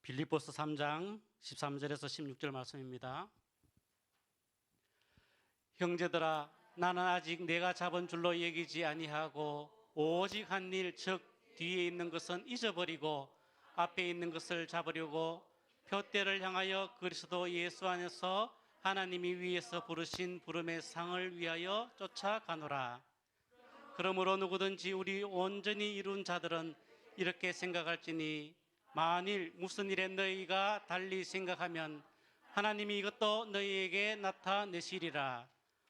빌립보서 3장 13절에서 16절 말씀입니다. 형제들아, 나는 아직 내가 잡은 줄로 여기지 아니하고 오직 한 일, 즉 뒤에 있는 것은 잊어버리고 앞에 있는 것을 잡으려고 표대를 향하여 그리스도 예수 안에서 하나님이 위에서 부르신 부름의 상을 위하여 쫓아가노라. 그러므로 누구든지 우리 온전히 이룬 자들은 이렇게 생각할지니, 만일 무슨 일에 너희가 달리 생각하면 하나님이 이것도 너희에게 나타내시리라.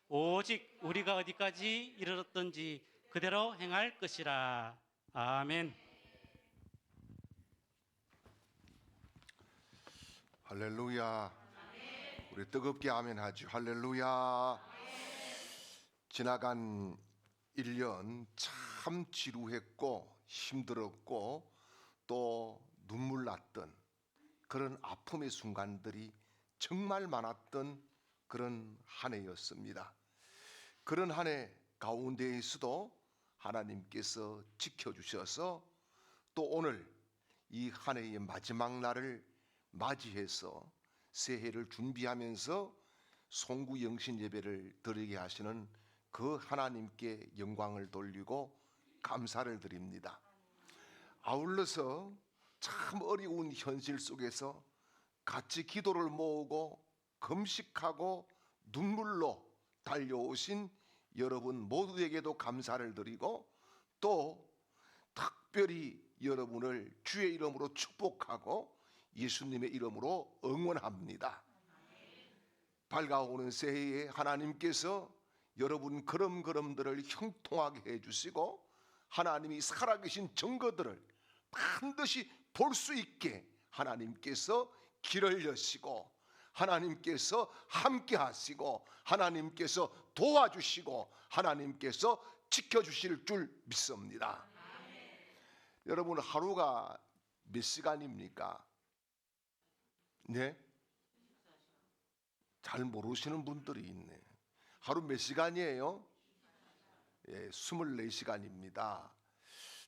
오직 우리가 어디까지 이르렀든지 그대로 행할 것이라. 아멘. 할렐루야. 우리 뜨겁게 아멘 하죠. 할렐루야. 지나간 1년 참 지루했고 힘들었고 또 눈물 났던 그런 아픔의 순간들이 정말 많았던 그런 한 해였습니다. 그런 한 해 가운데에서도 하나님께서 지켜주셔서 또 오늘 이 한 해의 마지막 날을 맞이해서 새해를 준비하면서 송구 영신 예배를 드리게 하시는 그 하나님께 영광을 돌리고 감사를 드립니다. 아울러서 참 어려운 현실 속에서 같이 기도를 모으고 금식하고 눈물로 달려오신 여러분 모두에게도 감사를 드리고 또 특별히 여러분을 주의 이름으로 축복하고 예수님의 이름으로 응원합니다. 밝아오는 새해에 하나님께서 여러분 걸음걸음들을 형통하게 해주시고 하나님이 살아계신 증거들을 반드시 볼 수 있게 하나님께서 길을 여시고 하나님께서 함께 하시고 하나님께서 도와주시고 하나님께서 지켜주실 줄 믿습니다. 여러분 하루가 몇 시간입니까? 네? 잘 모르시는 분들이 있네. 하루 몇 시간이에요? 24시간입니다.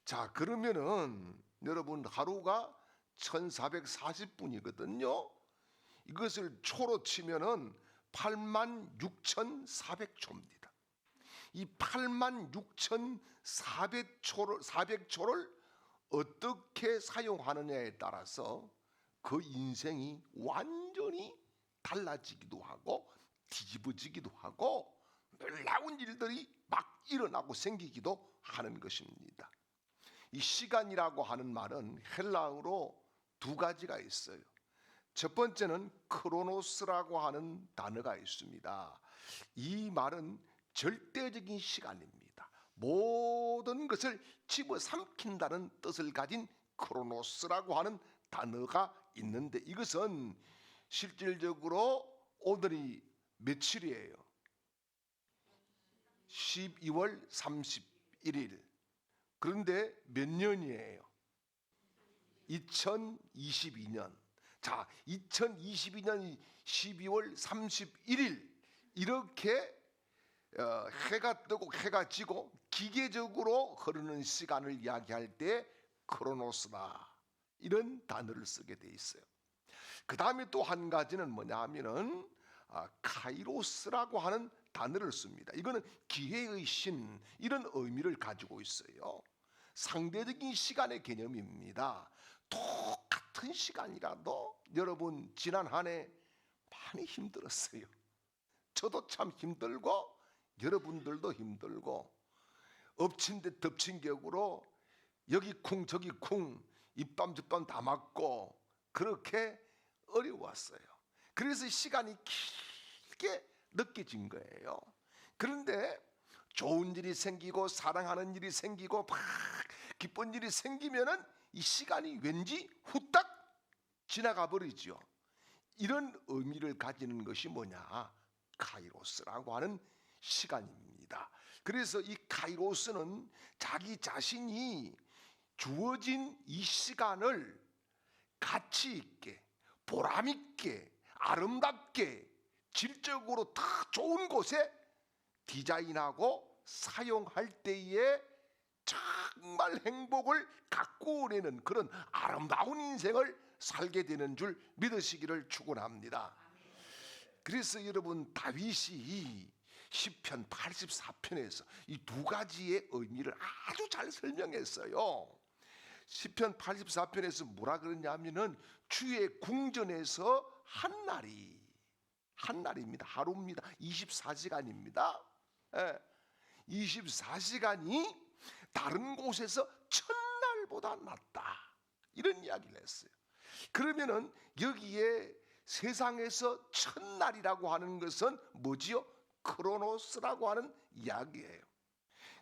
자, 그러면은 여러분 하루가 1440분이거든요. 이것을 초로 치면은 86,400초입니다. 이 86,400초를 어떻게 사용하느냐에 따라서 그 인생이 완전히 달라지기도 하고 뒤집어지기도 하고 놀라운 일들이 막 일어나고 생기기도 하는 것입니다. 이 시간이라고 하는 말은 헬라어로 두 가지가 있어요. 첫 번째는 크로노스라고 하는 단어가 있습니다. 이 말은 절대적인 시간입니다. 모든 것을 집어삼킨다는 뜻을 가진 크로노스라고 하는 단어가 있는데 이것은 실질적으로 오늘이 며칠이에요? 12월 31일. 그런데 몇 년이에요? 2022년. 자, 2022년 12월 31일 이렇게 해가 뜨고 해가 지고 기계적으로 흐르는 시간을 이야기할 때 크로노스다 이런 단어를 쓰게 돼 있어요. 그 다음에 또 한 가지는 뭐냐 하면은 카이로스라고 하는 단어를 씁니다. 이거는 기회의 신 이런 의미를 가지고 있어요. 상대적인 시간의 개념입니다. 똑같은 시간이라도 여러분 지난 한 해 많이 힘들었어요. 저도 참 힘들고 여러분들도 힘들고 엎친 데 덮친 격으로 여기 쿵 저기 쿵 입밤 뒷밤 다 맞고 그렇게 어려웠어요. 그래서 시간이 길게 느껴진 거예요. 그런데 좋은 일이 생기고 사랑하는 일이 생기고 막 기쁜 일이 생기면은 이 시간이 왠지 후딱 지나가 버리죠. 이런 의미를 가지는 것이 뭐냐? 카이로스라고 하는 시간입니다. 그래서 이 카이로스는 자기 자신이 주어진 이 시간을 가치 있게 보람 있게 아름답게 질적으로 다 좋은 곳에 디자인하고 사용할 때에 정말 행복을 갖고 바꾸어내는 그런 아름다운 인생을 살게 되는 줄 믿으시기를 축원합니다. 그래서 여러분, 다윗이 시편 84편에서 이 두 가지의 의미를 아주 잘 설명했어요. 시편 84편에서 뭐라 그러냐면은 주의 궁전에서 한 날입니다. 하루입니다. 24시간입니다. 24시간이 다른 곳에서 천날보다 낫다, 이런 이야기를 했어요. 그러면은 여기에 세상에서 천날이라고 하는 것은 뭐지요? 크로노스라고 하는 이야기예요.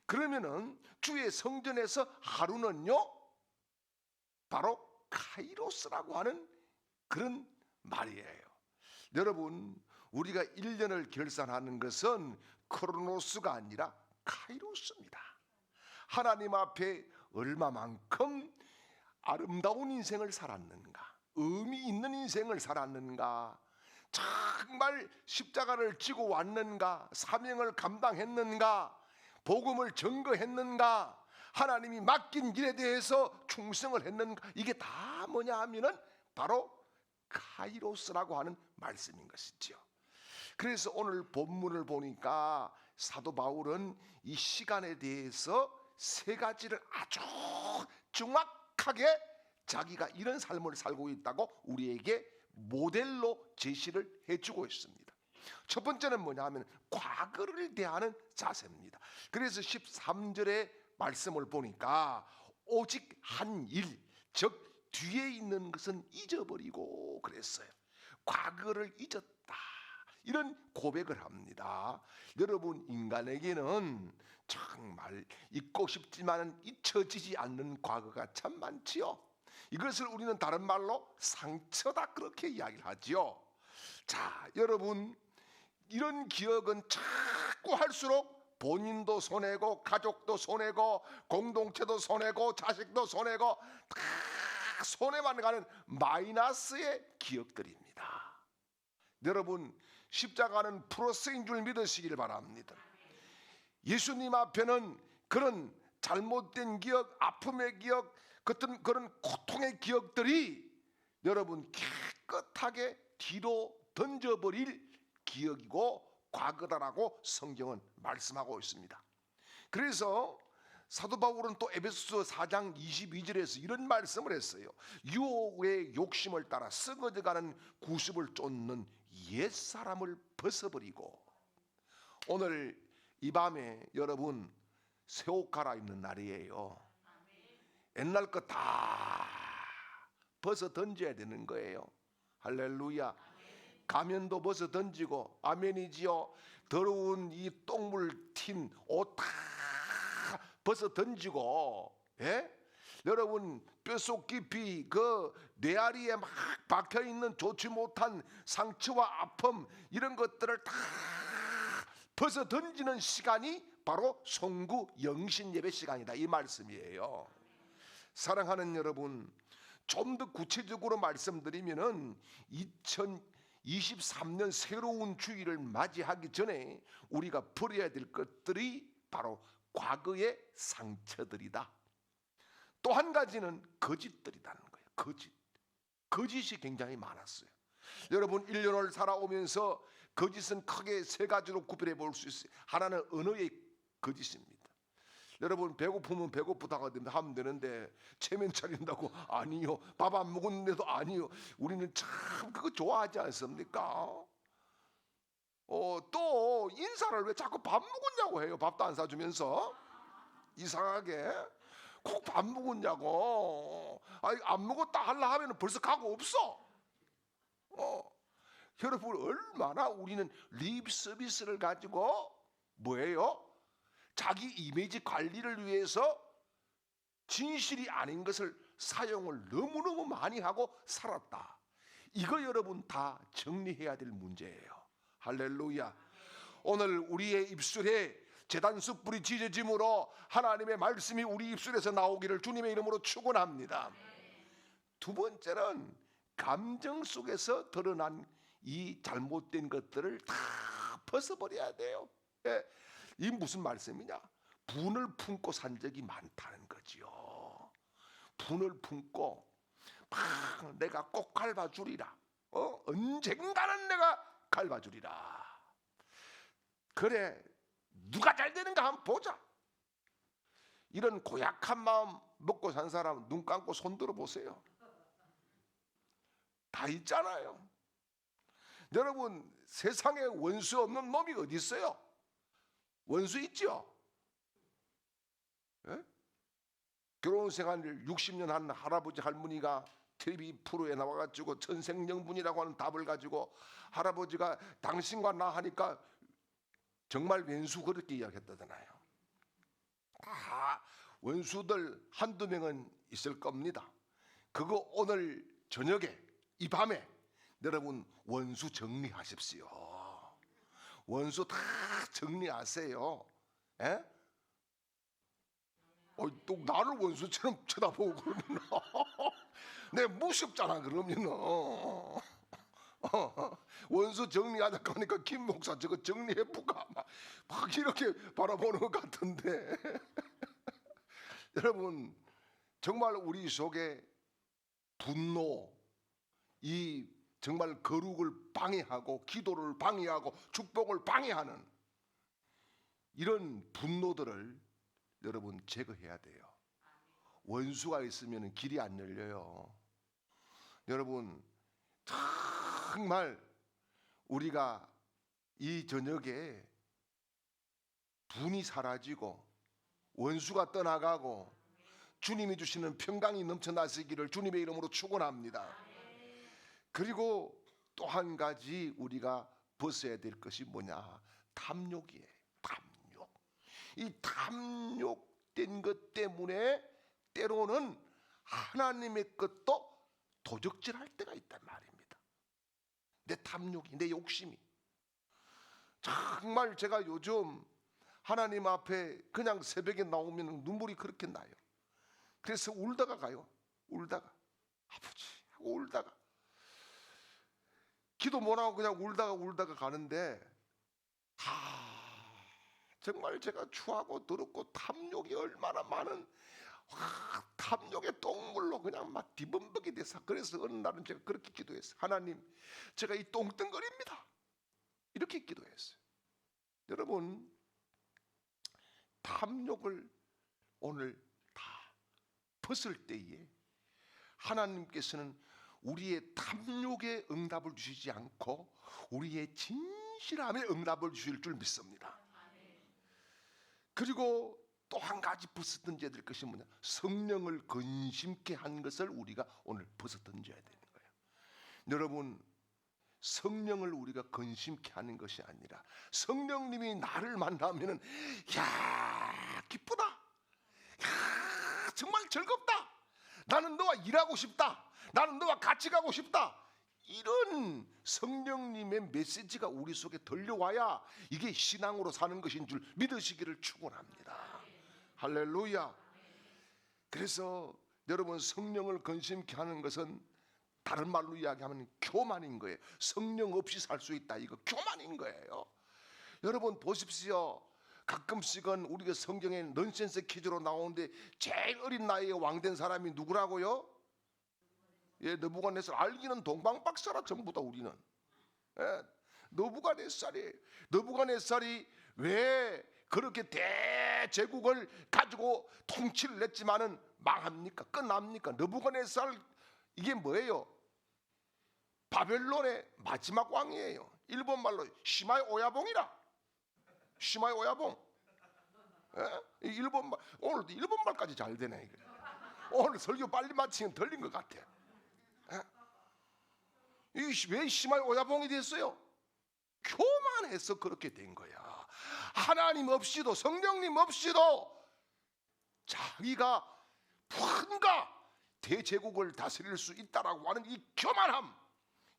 그러면은 주의 성전에서 하루는요, 바로 카이로스라고 하는 그런 말이에요. 여러분, 우리가 1년을 결산하는 것은 크로노스가 아니라 카이로스입니다. 하나님 앞에 얼마만큼 아름다운 인생을 살았는가, 의미 있는 인생을 살았는가, 정말 십자가를 지고 왔는가, 사명을 감당했는가, 복음을 증거했는가, 하나님이 맡긴 일에 대해서 충성을 했는가, 이게 다 뭐냐 하면은 바로 카이로스라고 하는 말씀인 것이죠. 그래서 오늘 본문을 보니까 사도 바울은 이 시간에 대해서 세 가지를 아주 정확하게 자기가 이런 삶을 살고 있다고 우리에게 모델로 제시를 해주고 있습니다. 첫 번째는 뭐냐 하면 과거를 대하는 자세입니다. 그래서 13절의 말씀을 보니까 오직 한 일, 즉 뒤에 있는 것은 잊어버리고 그랬어요. 과거를 잊었다, 이런 고백을 합니다. 여러분, 인간에게는 정말 잊고 싶지만 잊혀지지 않는 과거가 참 많지요. 이것을 우리는 다른 말로 상처다, 그렇게 이야기를 하지요. 자, 여러분, 이런 기억은 자꾸 할수록 본인도 손해고, 가족도 손해고, 공동체도 손해고, 자식도 손해고, 다 손해만 가는 마이너스의 기억들입니다. 여러분, 십자가는 플러스인 줄 믿으시길 바랍니다. 예수님 앞에는 그런 잘못된 기억, 아픔의 기억, 그런 고통의 기억들이 여러분 깨끗하게 뒤로 던져버릴 기억이고 과거다라고 성경은 말씀하고 있습니다. 그래서 사도 바울은 또 에베소서 4장 22절에서 이런 말씀을 했어요. 유혹의 욕심을 따라 썩어져가는 구습을 쫓는 옛사람을 벗어버리고. 오늘 이 밤에 여러분 새 옷 갈아입는 날이에요. 옛날 거 다 벗어 던져야 되는 거예요. 할렐루야. 가면도 벗어 던지고, 아멘이지요. 더러운 이 똥물 튄 옷 다 벗어 던지고, 예? 여러분, 뼛속 깊이 그 뇌아리에 막 박혀 있는 좋지 못한 상처와 아픔, 이런 것들을 다 벗어 던지는 시간이 바로 송구 영신 예배 시간이다, 이 말씀이에요. 사랑하는 여러분, 좀 더 구체적으로 말씀드리면은 2023년 새로운 주일을 맞이하기 전에 우리가 버려야 될 것들이 바로 과거의 상처들이다. 또 한 가지는 거짓들이라는 거예요. 거짓이 굉장히 많았어요. 여러분, 1년을 살아오면서 거짓은 크게 세 가지로 구별해 볼 수 있어요. 하나는 언어의 거짓입니다. 여러분, 배고프면 배고프다고 하면 되는데 체면 차린다고 아니요, 밥 안 먹었는데도 아니요. 우리는 참 그거 좋아하지 않습니까? 또 인사를 왜 자꾸 밥 먹었냐고 해요. 밥도 안 사주면서 이상하게 꼭 밥 먹었냐고. 아니, 안 먹었다 하려 하면 벌써 가고 없어. 여러분, 얼마나 우리는 립 서비스를 가지고 뭐예요? 자기 이미지 관리를 위해서 진실이 아닌 것을 사용을 너무너무 많이 하고 살았다. 이거 여러분 다 정리해야 될 문제예요. 할렐루야. 오늘 우리의 입술에 제단 숯불이 지져짐으로 하나님의 말씀이 우리 입술에서 나오기를 주님의 이름으로 축원합니다. 두 번째는 감정 속에서 드러난 이 잘못된 것들을 다 벗어버려야 돼요. 이 무슨 말씀이냐? 분을 품고 산 적이 많다는 거지요. 분을 품고 막 내가 꼭 갚아주리라. 언젠가는 내가 갚아주리라. 그래, 누가 잘 되는가 한번 보자. 이런 고약한 마음 먹고 산 사람 눈 감고 손 들어 보세요. 다 있잖아요. 여러분, 세상에 원수 없는 놈이 어디 있어요? 원수 있죠? 예? 결혼 생활 60년 한 할아버지 할머니가 TV 프로에 나와가지고 천생연분이라고 하는 답을 가지고 할아버지가 당신과 나 하니까 정말 왼수 그렇게 이야기했다잖아요. 다 원수들 한두 명은 있을 겁니다. 그거 오늘 저녁에 이 밤에 여러분 원수 정리하십시오. 원수 다 정리하세요. 예? 또 나를 원수처럼 쳐다보고 그러면 내 무섭잖아 그러면. 원수 정리하자고 하니까 김 목사 저거 정리해볼까 막 이렇게 바라보는 것 같은데 여러분 정말 우리 속에 분노, 이 정말 거룩을 방해하고 기도를 방해하고 축복을 방해하는 이런 분노들을 여러분 제거해야 돼요. 원수가 있으면 길이 안 열려요. 여러분 정말 우리가 이 저녁에 분이 사라지고 원수가 떠나가고 주님이 주시는 평강이 넘쳐나시기를 주님의 이름으로 축원합니다. 그리고 또 한 가지 우리가 벗어야 될 것이 뭐냐? 탐욕이에요. 탐욕. 이 탐욕된 것 때문에 때로는 하나님의 것도 도적질할 때가 있단 말입니다. 내 탐욕이, 내 욕심이. 정말 제가 요즘 하나님 앞에 그냥 새벽에 나오면 눈물이 그렇게 나요. 그래서 울다가 가요. 울다가 아버지 하고 울다가 기도 못하고 그냥 울다가 가는데 정말 제가 추하고 더럽고 탐욕이 얼마나 많은 탐욕의 똥물로 그냥 막 뒤범벅이 돼서 그래서 어느 날은 제가 그렇게 기도했어요. 하나님 제가 이 똥덩어리입니다. 이렇게 기도했어요. 여러분 탐욕을 오늘 다 벗을 때에 하나님께서는 우리의 탐욕에 응답을 주시지 않고 우리의 진실함에 응답을 주실 줄 믿습니다. 그리고 또 한 가지 벗어 던져야 될 것이 뭐냐? 성령을 근심케 한 것을 우리가 오늘 벗어 던져야 되는 거예요. 여러분 성령을 우리가 근심케 하는 것이 아니라 성령님이 나를 만나면은 야 기쁘다, 야 정말 즐겁다, 나는 너와 일하고 싶다, 나는 너와 같이 가고 싶다, 이런 성령님의 메시지가 우리 속에 들려와야 이게 신앙으로 사는 것인 줄 믿으시기를 축원합니다. 할렐루야. 그래서 여러분 성령을 근심케 하는 것은 다른 말로 이야기하면 교만인 거예요. 성령 없이 살 수 있다, 이거 교만인 거예요. 여러분 보십시오. 가끔씩은 우리가 성경에 넌센스 퀴즈로 나오는데 제일 어린 나이에 왕된 사람이 누구라고요? 예, 느부갓네살. 알기는 동방박사라 전부 다 우리는. 예, 느부갓네살이 왜 그렇게 대제국을 가지고 통치를 했지만은 망합니까? 끝납니까? 느부갓네살 이게 뭐예요? 바벨론의 마지막 왕이에요. 일본 말로 시마이 오야봉이라. 시마이 오야봉. 예? 일본 말, 오늘도 일본 말까지 잘 되네. 이게. 오늘 설교 빨리 마치면 들린 것 같아. 예? 왜 시마이 오야봉이 됐어요? 교만해서 그렇게 된 거야. 하나님 없이도 성령님 없이도 자기가 뭔가 대제국을 다스릴 수 있다라고 하는 이 교만함,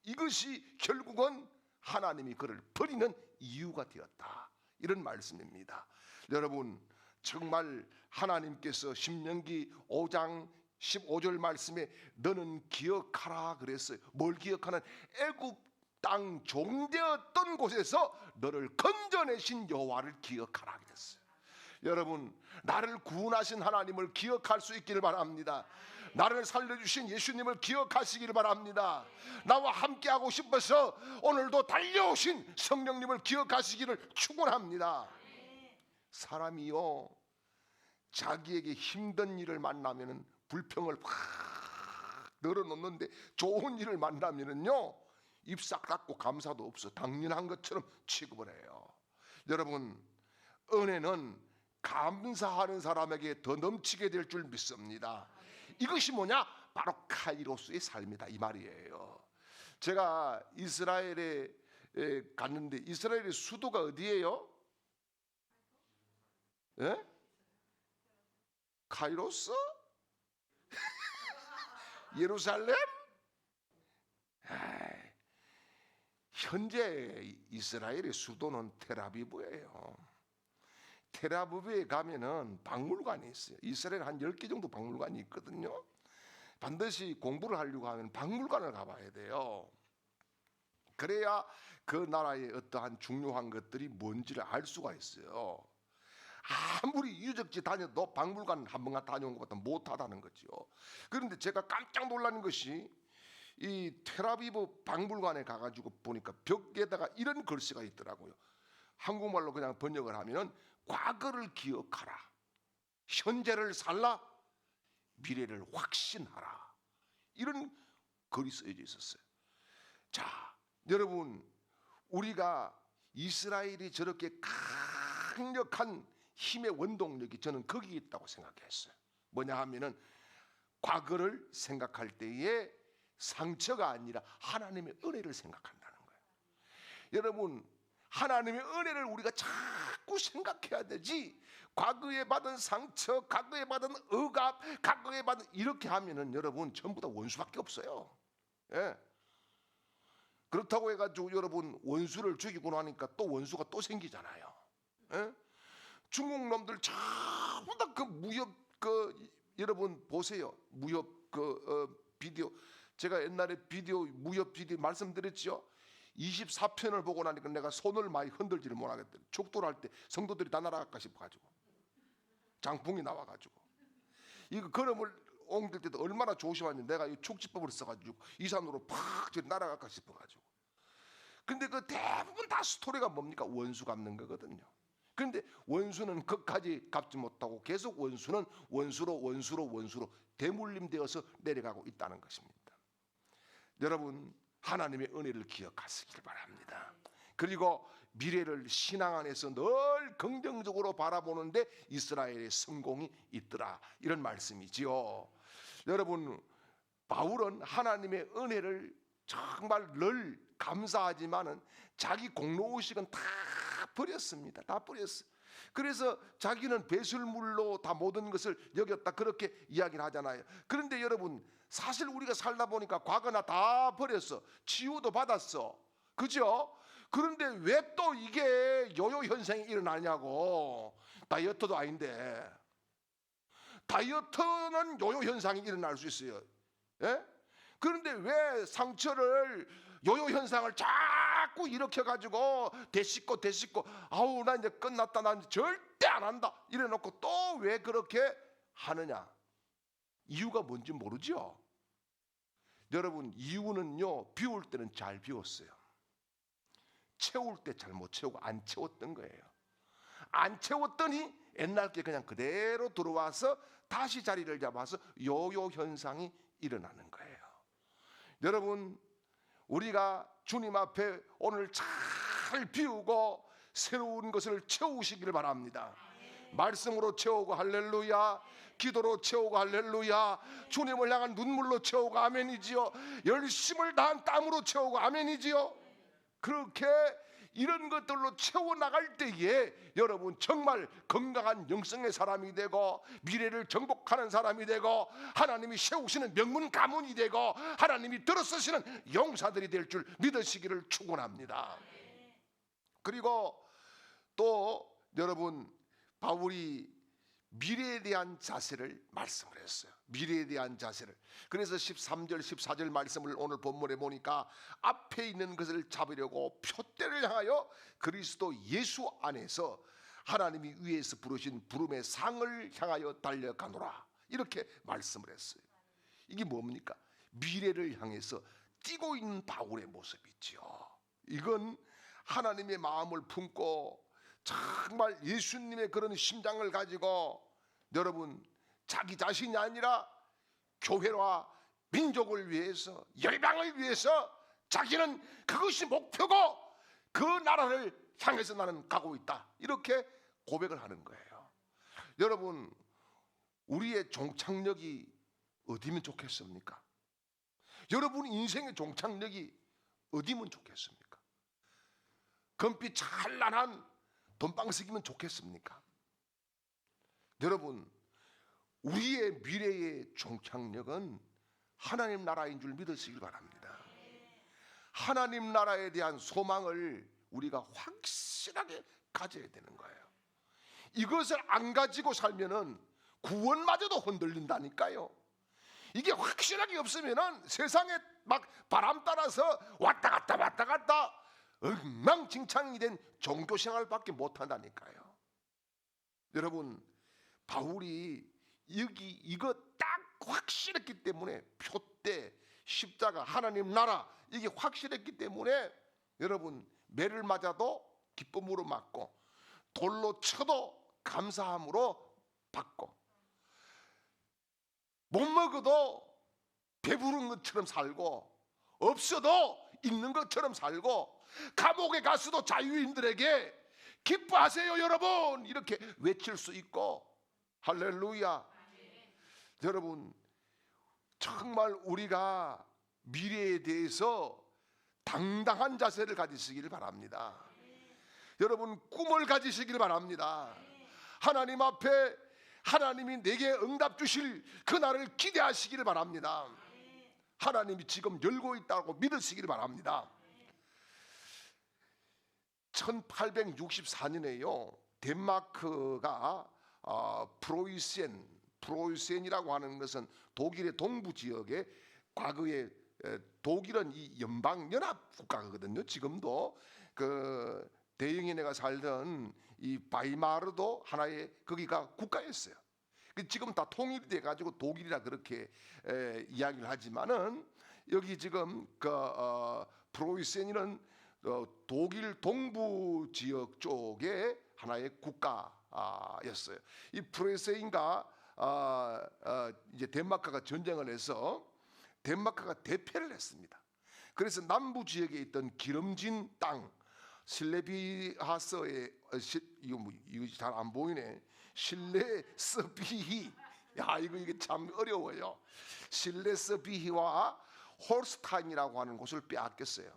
이것이 결국은 하나님이 그를 버리는 이유가 되었다, 이런 말씀입니다. 여러분 정말 하나님께서 신명기 5장 15절 말씀에 너는 기억하라 그랬어요. 뭘 기억하는? 애굽 땅 종되었던 곳에서 너를 건져내신 여호와를 기억하라 그랬어요. 여러분, 나를 구원하신 하나님을 기억할 수 있기를 바랍니다. 나를 살려주신 예수님을 기억하시기를 바랍니다. 나와 함께하고 싶어서 오늘도 달려오신 성령님을 기억하시기를 축원합니다. 사람이요, 자기에게 힘든 일을 만나면은 불평을 확 늘어놓는데 좋은 일을 만나면은요 입 싹 닫고 감사도 없어 당연한 것처럼 취급을 해요. 여러분, 은혜는 감사하는 사람에게 더 넘치게 될 줄 믿습니다. 이것이 뭐냐? 바로 카이로스의 삶이다 이 말이에요. 제가 이스라엘에 갔는데 이스라엘의 수도가 어디예요? 예? 카이로스? 예루살렘? 에이, 현재 이스라엘의 수도는 텔아비브예요. 텔아비브에 가면은 박물관이 있어요. 이스라엘 한 10개 정도 박물관이 있거든요. 반드시 공부를 하려고 하면 박물관을 가봐야 돼요. 그래야 그 나라의 어떠한 중요한 것들이 뭔지를 알 수가 있어요. 아무리 유적지 다녀도 박물관 한 번 다녀온 것보다 못하다는 거죠. 그런데 제가 깜짝 놀라는 것이 이 텔아비브 박물관에 가가지고 보니까 벽에다가 이런 글씨가 있더라고요. 한국말로 그냥 번역을 하면은 과거를 기억하라, 현재를 살라, 미래를 확신하라, 이런 글이 써져 있었어요. 자, 여러분, 우리가 이스라엘이 저렇게 강력한 힘의 원동력이 저는 거기에 있다고 생각했어요. 뭐냐 하면은 과거를 생각할 때에 상처가 아니라 하나님의 은혜를 생각한다는 거예요. 여러분, 하나님의 은혜를 우리가 자꾸 생각해야 되지, 과거에 받은 상처, 과거에 받은 억압, 과거에 받은 이렇게 하면은 여러분 전부 다 원수밖에 없어요. 예. 그렇다고 해가지고 여러분 원수를 죽이고 나니까 또 원수가 또 생기잖아요. 예? 중국 놈들 전부 다 그 무협 여러분 보세요. 무협 비디오, 제가 옛날에 무협 비디오 말씀드렸죠. 24편을 보고 나니까 내가 손을 많이 흔들지를 못하겠더니 촉도할 때 성도들이 다 날아갈까 싶어가지고 장풍이 나와가지고 이거 걸음을 옮길 때도 얼마나 조심하는지 내가 이 촉지법을 써가지고 이 산으로 팍 날아갈까 싶어가지고. 근데 그 대부분 다 스토리가 뭡니까? 원수 갚는 거거든요. 그런데 원수는 끝까지 갚지 못하고 계속 원수는 원수로 대물림되어서 내려가고 있다는 것입니다. 여러분, 하나님의 은혜를 기억하시길 바랍니다. 그리고 미래를 신앙 안에서 늘 긍정적으로 바라보는데 이스라엘의 성공이 있더라, 이런 말씀이지요. 여러분, 바울은 하나님의 은혜를 정말 늘 감사하지만은 자기 공로의식은 다 버렸습니다. 다 버렸어. 그래서 자기는 배설물로 다 모든 것을 여겼다, 그렇게 이야기를 하잖아요. 그런데 여러분, 사실 우리가 살다 보니까 과거나 다 버렸어. 치유도 받았어. 그죠? 그런데 왜 또 이게 요요 현상이 일어나냐고. 다이어트도 아닌데. 다이어트는 요요 현상이 일어날 수 있어요. 예? 그런데 왜 상처를, 요요 현상을 자꾸 일으켜가지고 되씹고 아우 나 이제 끝났다, 난 절대 안 한다 이래놓고 또 왜 그렇게 하느냐? 이유가 뭔지 모르죠. 여러분, 이유는요, 비울 때는 잘 비웠어요. 채울 때 잘 못 채우고 안 채웠던 거예요. 안 채웠더니 옛날 게 그냥 그대로 들어와서 다시 자리를 잡아서 요요 현상이 일어나는 거예요. 여러분, 우리가 주님 앞에 오늘 잘 비우고 새로운 것을 채우시기를 바랍니다. 말씀으로 채우고 할렐루야, 기도로 채우고 할렐루야, 주님을 향한 눈물로 채우고 아멘이지요, 열심을 다한 땀으로 채우고 아멘이지요. 그렇게 이런 것들로 채워나갈 때에 여러분 정말 건강한 영성의 사람이 되고 미래를 정복하는 사람이 되고 하나님이 세우시는 명문 가문이 되고 하나님이 들어서시는 용사들이 될 줄 믿으시기를 축원합니다. 그리고 또 여러분, 바울이 미래에 대한 자세를 말씀을 했어요. 미래에 대한 자세를. 그래서 13절 14절 말씀을 오늘 본문에 보니까 앞에 있는 것을 잡으려고 표대를 향하여 그리스도 예수 안에서 하나님이 위에서 부르신 부름의 상을 향하여 달려가노라, 이렇게 말씀을 했어요. 이게 뭡니까? 미래를 향해서 뛰고 있는 바울의 모습이지요. 이건 하나님의 마음을 품고 정말 예수님의 그런 심장을 가지고, 여러분, 자기 자신이 아니라 교회와 민족을 위해서, 열방을 위해서 자기는 그것이 목표고 그 나라를 향해서 나는 가고 있다, 이렇게 고백을 하는 거예요. 여러분, 우리의 종착역이 어디면 좋겠습니까? 여러분 인생의 종착역이 어디면 좋겠습니까? 금빛 찬란한 돈방석이면 좋겠습니까? 여러분, 우리의 미래의 종착역은 하나님 나라인 줄 믿으시길 바랍니다. 하나님 나라에 대한 소망을 우리가 확실하게 가져야 되는 거예요. 이것을 안 가지고 살면은 구원마저도 흔들린다니까요. 이게 확실하게 없으면은 세상에 막 바람 따라서 왔다 갔다 엉망진창이 된 종교 생활밖에 못 한다니까요. 여러분, 바울이 여기 이거 딱 확실했기 때문에, 표대, 십자가, 하나님 나라, 이게 확실했기 때문에 여러분, 매를 맞아도 기쁨으로 맞고 돌로 쳐도 감사함으로 받고, 못 먹어도 배부른 것처럼 살고, 없어도 있는 것처럼 살고, 감옥에 가서도 자유인들에게 기뻐하세요 여러분, 이렇게 외칠 수 있고, 할렐루야. 여러분, 정말 우리가 미래에 대해서 당당한 자세를 가지시길 바랍니다. 여러분, 꿈을 가지시길 바랍니다. 하나님 앞에 하나님이 내게 응답 주실 그날을 기대하시기를 바랍니다. 하나님이 지금 열고 있다고 믿으시기를 바랍니다. 1864년에요 덴마크가 프로이센이라고 하는 것은 독일의 동부 지역에, 과거에 독일은 이 연방연합 국가거든요. 지금도 그 대영이네가 살던 이 바이마르도 하나의 거기가 국가였어요. 지금 다 통일이 돼가지고 독일이라 그렇게 이야기를 하지만은, 여기 지금 프로이센이는 독일 동부 지역 쪽의 하나의 국가였어요. 이 프로이센인가 이제 덴마크가 전쟁을 해서 덴마크가 대패를 했습니다. 그래서 남부 지역에 있던 기름진 땅, 실레비하서의 이거 잘 안 보이네. 실레스비히, 야 이게 참 어려워요. 실레스비히와 홀스타인이라고 하는 곳을 빼앗겼어요.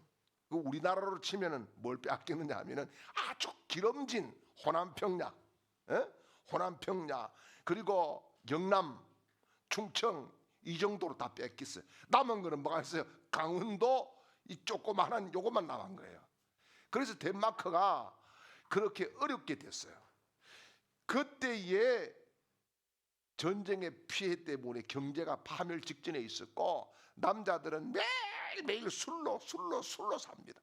우리나라로 치면은 뭘 빼앗겼느냐 하면은 아주 기름진 호남평야, 호남평야, 그리고 경남, 충청, 이 정도로 다 뺏겼어요. 남은 거는 뭐가 있어요? 강원도 이 조그만한 요것만 남은 거예요. 그래서 덴마크가 그렇게 어렵게 됐어요. 그때에 전쟁의 피해 때문에 경제가 파멸 직전에 있었고, 남자들은 매일매일 술로 삽니다.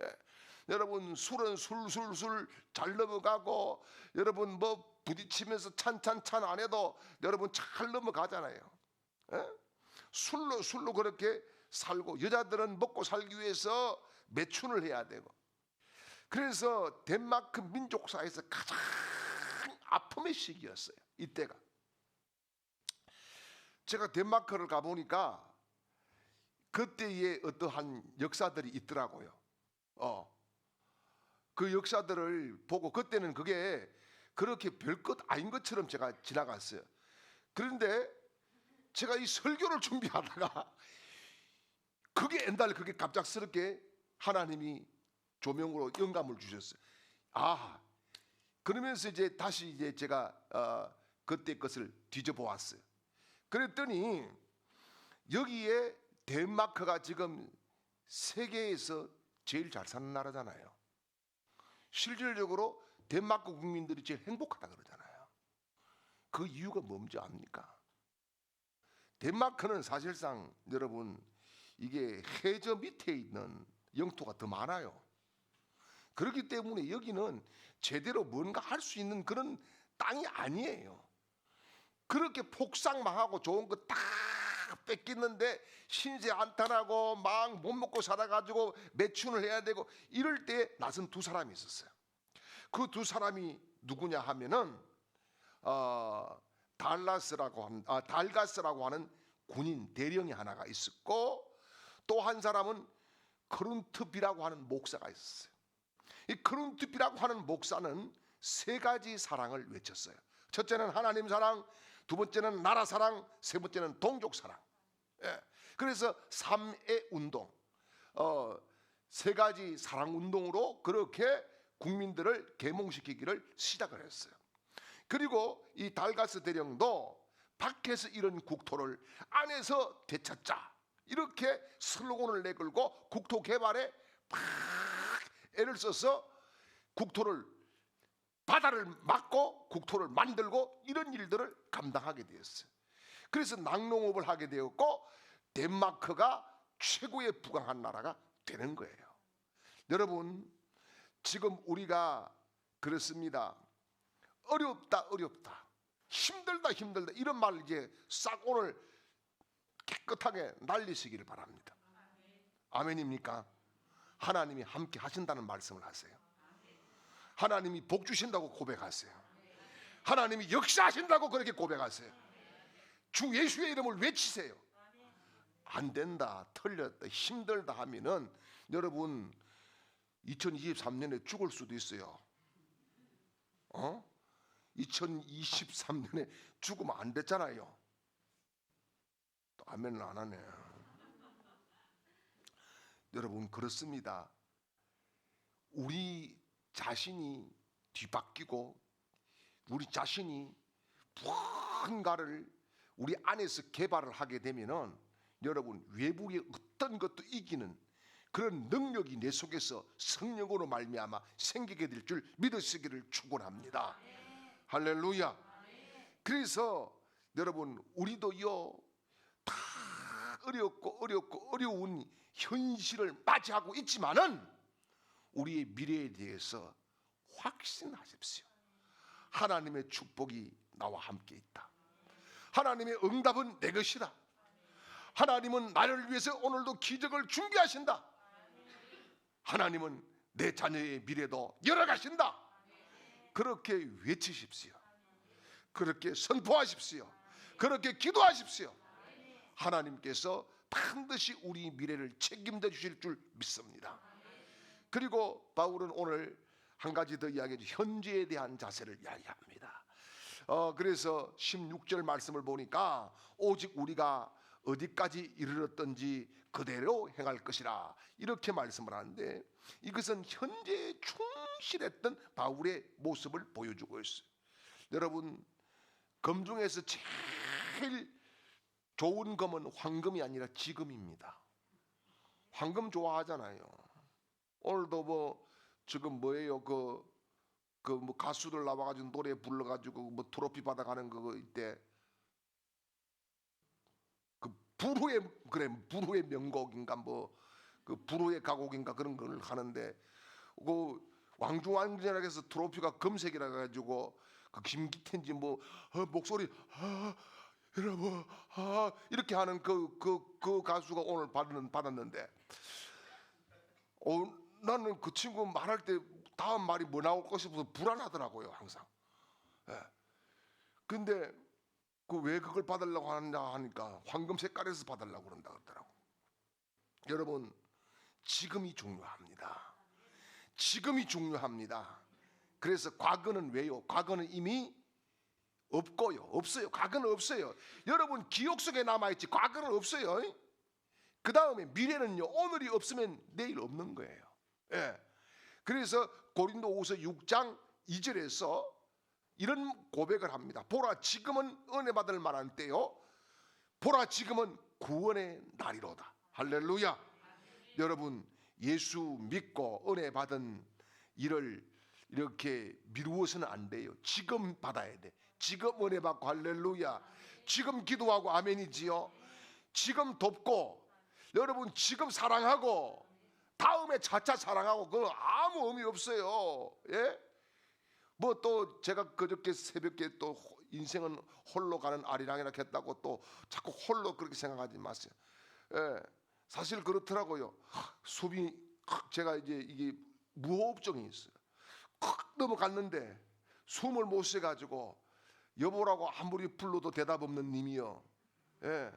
예. 여러분, 술은 술술 잘 넘어가고, 여러분 뭐 부딪히면서 찬 안 해도 여러분 잘 넘어가잖아요. 예? 술로 그렇게 살고, 여자들은 먹고 살기 위해서 매춘을 해야 되고, 그래서 덴마크 민족사에서 가장 아픔의 시기였어요. 이때가. 제가 덴마크를 가보니까 그때의 어떠한 역사들이 있더라고요. 그 역사들을 보고 그때는 그게 그렇게 별것 아닌 것처럼 제가 지나갔어요. 그런데 제가 이 설교를 준비하다가 그게 옛날 그게 갑작스럽게 하나님이 조명으로 영감을 주셨어요. 그러면서 이제 다시 이제 제가 그때 것을 뒤져보았어요. 그랬더니 여기에 덴마크가 지금 세계에서 제일 잘 사는 나라잖아요. 실질적으로 덴마크 국민들이 제일 행복하다 그러잖아요. 그 이유가 뭔지 압니까? 덴마크는 사실상 여러분, 이게 해저 밑에 있는 영토가 더 많아요. 그렇기 때문에 여기는 제대로 뭔가 할 수 있는 그런 땅이 아니에요. 그렇게 폭삭망하고 좋은 거 다 뺏겼는데 신세 한탄하고 막 못 먹고 살아가지고 매춘을 해야 되고 이럴 때 나선 두 사람이 있었어요. 그 두 사람이 누구냐 하면은 달가스라고 하는 군인 대령이 하나가 있었고, 또 한 사람은 크룬트비라고 하는 목사가 있었어요. 이 크룬트비라고 하는 목사는 세 가지 사랑을 외쳤어요. 첫째는 하나님 사랑, 두 번째는 나라 사랑, 세 번째는 동족 사랑. 예. 그래서 3애 운동, 세 가지 사랑 운동으로 그렇게 국민들을 계몽시키기를 시작을 했어요. 그리고 이 달가스 대령도 밖에서 이런 국토를 안에서 되찾자, 이렇게 슬로건을 내걸고 국토 개발에 막 애를 써서 국토를, 바다를 막고 국토를 만들고 이런 일들을 감당하게 되었어요. 그래서 낙농업을 하게 되었고 덴마크가 최고의 부강한 나라가 되는 거예요. 여러분, 지금 우리가 그렇습니다. 어렵다 힘들다 이런 말 이제 싹 오늘 깨끗하게 날리시기를 바랍니다. 아멘입니까? 하나님이 함께 하신다는 말씀을 하세요. 하나님이 복 주신다고 고백하세요. 하나님이 역사하신다고 그렇게 고백하세요. 주 예수의 이름을 외치세요. 안 된다, 틀렸다, 힘들다 하면은 여러분 2023년에 죽을 수도 있어요. 2023년에 죽으면 안 됐잖아요. 또 아멘을 안 하네. 여러분, 그렇습니다. 우리 자신이 뒤바뀌고 우리 자신이 무언가를 우리 안에서 개발을 하게 되면은 여러분, 외부의 어떤 것도 이기는 그런 능력이 내 속에서 성령으로 말미암아 생기게 될 줄 믿으시기를 축원합니다. 할렐루야. 그래서 여러분, 우리도요 다 어렵고 어려운 현실을 맞이하고 있지만은 우리의 미래에 대해서 확신하십시오. 하나님의 축복이 나와 함께 있다. 하나님의 응답은 내 것이다. 하나님은 나를 위해서 오늘도 기적을 준비하신다. 하나님은 내 자녀의 미래도 열어가신다. 그렇게 외치십시오. 그렇게 선포하십시오. 그렇게 기도하십시오. 하나님께서 반드시 우리 미래를 책임져 주실 줄 믿습니다. 그리고 바울은 오늘 한 가지 더 이야기해 주죠. 현재에 대한 자세를 이야기합니다. 그래서 16절 말씀을 보니까 오직 우리가 어디까지 이르렀던지 그대로 행할 것이라, 이렇게 말씀을 하는데 이것은 현재에 충실했던 바울의 모습을 보여주고 있어요. 여러분, 금 중에서 제일 좋은 금은 황금이 아니라 지금입니다. 황금 좋아하잖아요. 오늘도 뭐 지금 뭐예요, 그 뭐 가수들 나와가지고 노래 불러가지고 뭐 트로피 받아가는 거 이때 그 불후의 명곡인가 뭐 그 불후의 가곡인가 그런 걸 하는데, 그 왕중왕전이라 해서 트로피가 금색이라 가지고 그 김기태인지 뭐 목소리 여러분 이렇게 하는 그 가수가 오늘 받았는데, 나는 그 친구 말할 때 다음 말이 뭐 나올 것이 싶어서 불안하더라고요, 항상. 예. 근데 왜 그걸 받으려고 하느냐 하니까 황금 색깔에서 받으려고 그런다 그러더라고. 여러분, 지금이 중요합니다. 지금이 중요합니다. 그래서 과거는 왜요? 과거는 이미 없어요. 과거는 없어요. 여러분, 기억 속에 남아있지 과거는 없어요. 그 다음에 미래는요, 오늘이 없으면 내일 없는 거예요. 예. 그래서 고린도후서 6장 2절에서 이런 고백을 합니다. 보라, 지금은 은혜 받을 만한 때요, 보라, 지금은 구원의 날이로다. 할렐루야. 여러분, 예수 믿고 은혜 받은 일을 이렇게 미루어서는 안 돼요. 지금 받아야 돼. 지금 은혜 받고 할렐루야. 지금 기도하고 아멘이지요. 지금 돕고 여러분, 지금 사랑하고 다음에 차차 사랑하고 그건 아무 의미 없어요. 예? 뭐 또 제가 그저께 새벽에 또 인생은 홀로 가는 아리랑이라 했다고 또 자꾸 홀로 그렇게 생각하지 마세요. 예, 사실 그렇더라고요. 숨이 제가 이제 이게 무호흡증이 있어요. 넘어갔는데 숨을 못 쉬어가지고 여보라고 아무리 불러도 대답 없는 님이요. 예.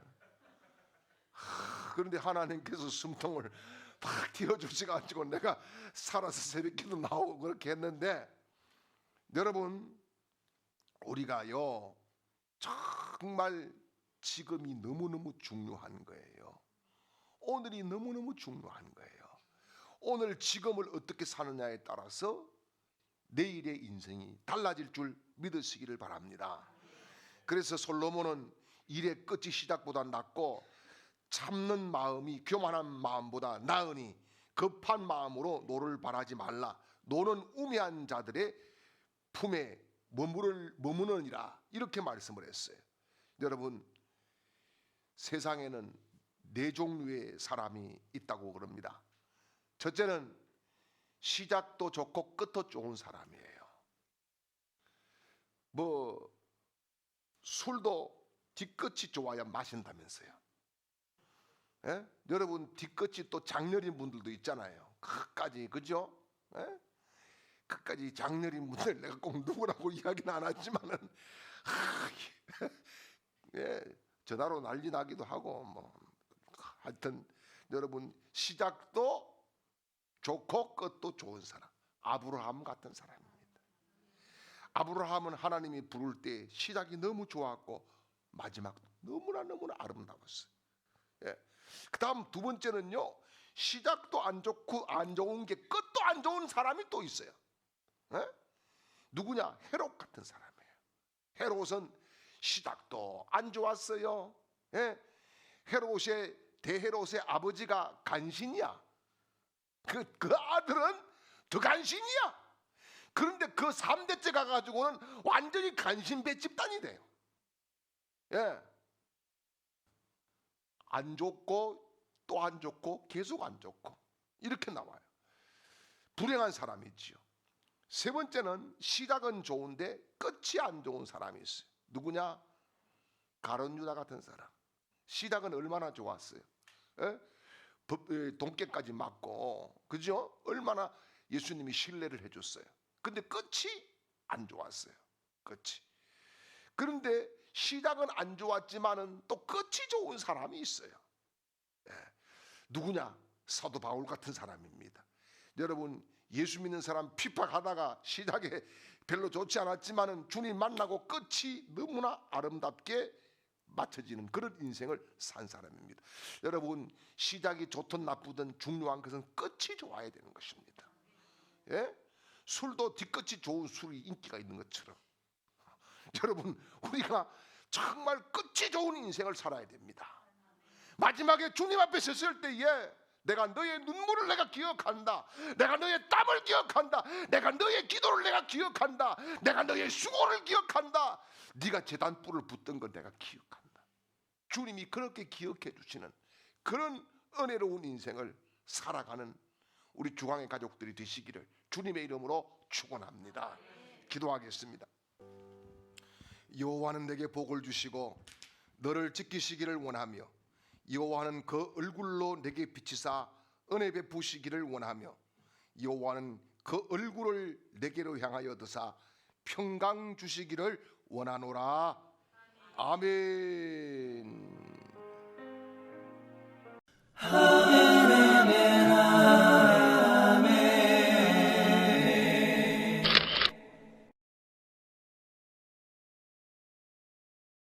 그런데 하나님께서 숨통을 팍 틔워주셔가지고 내가 살아서 새벽기도 나오고 그렇게 했는데, 여러분 우리가요 정말 지금이 너무너무 중요한 거예요. 오늘이 너무너무 중요한 거예요. 오늘 지금을 어떻게 사느냐에 따라서 내일의 인생이 달라질 줄 믿으시기를 바랍니다. 그래서 솔로몬은 일의 끝이 시작보다 낫고 참는 마음이 교만한 마음보다 나으니 급한 마음으로 노를 바라지 말라. 노는 우매한 자들의 품에 머무르니라. 이렇게 말씀을 했어요. 여러분, 세상에는 네 종류의 사람이 있다고 그럽니다. 첫째는 시작도 좋고 끝도 좋은 사람이에요. 뭐 술도 뒤끝이 좋아야 마신다면서요. 예? 여러분 뒤끝이 또 장렬인 분들도 있잖아요. 끝까지, 그죠? 예? 끝까지 장렬인 분들 내가 꼭 누구라고 이야기는 안 하지만은 예, 전화로 난리 나기도 하고 뭐 하여튼 여러분 시작도 좋고 끝도 좋은 사람, 아브라함 같은 사람입니다. 아브라함은 하나님이 부를 때 시작이 너무 좋았고 마지막도 너무나 아름다웠어요. 예. 그 다음 두 번째는요, 시작도 안 좋고 안 좋은 게 끝도 안 좋은 사람이 또 있어요. 예? 누구냐? 헤롯 같은 사람이에요. 헤롯은 시작도 안 좋았어요. 예? 대헤롯의 아버지가 간신이야. 그 아들은 더 간신이야. 그런데 그 3대째 가가지고는 완전히 간신배 집단이 돼요. 예. 안 좋고 또 안 좋고 계속 안 좋고 이렇게 나와요. 불행한 사람이 있지요. 세 번째는 시작은 좋은데 끝이 안 좋은 사람이 있어요. 누구냐? 가룟 유다 같은 사람. 시작은 얼마나 좋았어요. 예? 돈깨까지 맞고, 그죠? 얼마나 예수님이 신뢰를 해줬어요. 근데 끝이 안 좋았어요. 끝이. 그런데 시작은 안 좋았지만은 또 끝이 좋은 사람이 있어요. 예. 누구냐? 사도 바울 같은 사람입니다. 여러분 예수 믿는 사람 핍박하다가 시작에 별로 좋지 않았지만은 주님 만나고 끝이 너무나 아름답게 맞춰지는 그런 인생을 산 사람입니다. 여러분 시작이 좋든 나쁘든 중요한 것은 끝이 좋아야 되는 것입니다. 예? 술도 뒤끝이 좋은 술이 인기가 있는 것처럼 여러분 우리가 정말 끝이 좋은 인생을 살아야 됩니다. 마지막에 주님 앞에 섰을 때에 내가 너의 눈물을 내가 기억한다. 내가 너의 땀을 기억한다. 내가 너의 기도를 내가 기억한다. 내가 너의 수고를 기억한다. 네가 제단불을 붙던 걸 내가 기억한다. 주님이 그렇게 기억해 주시는 그런 은혜로운 인생을 살아가는 우리 주광의 가족들이 되시기를 주님의 이름으로 축원합니다. 기도하겠습니다. 여호와는 내게 복을 주시고 너를 지키시기를 원하며 여호와는 그 얼굴로 내게 비치사 은혜 베푸시기를 원하며 여호와는 그 얼굴을 내게로 향하여 드사 평강 주시기를 원하노라. 아멘.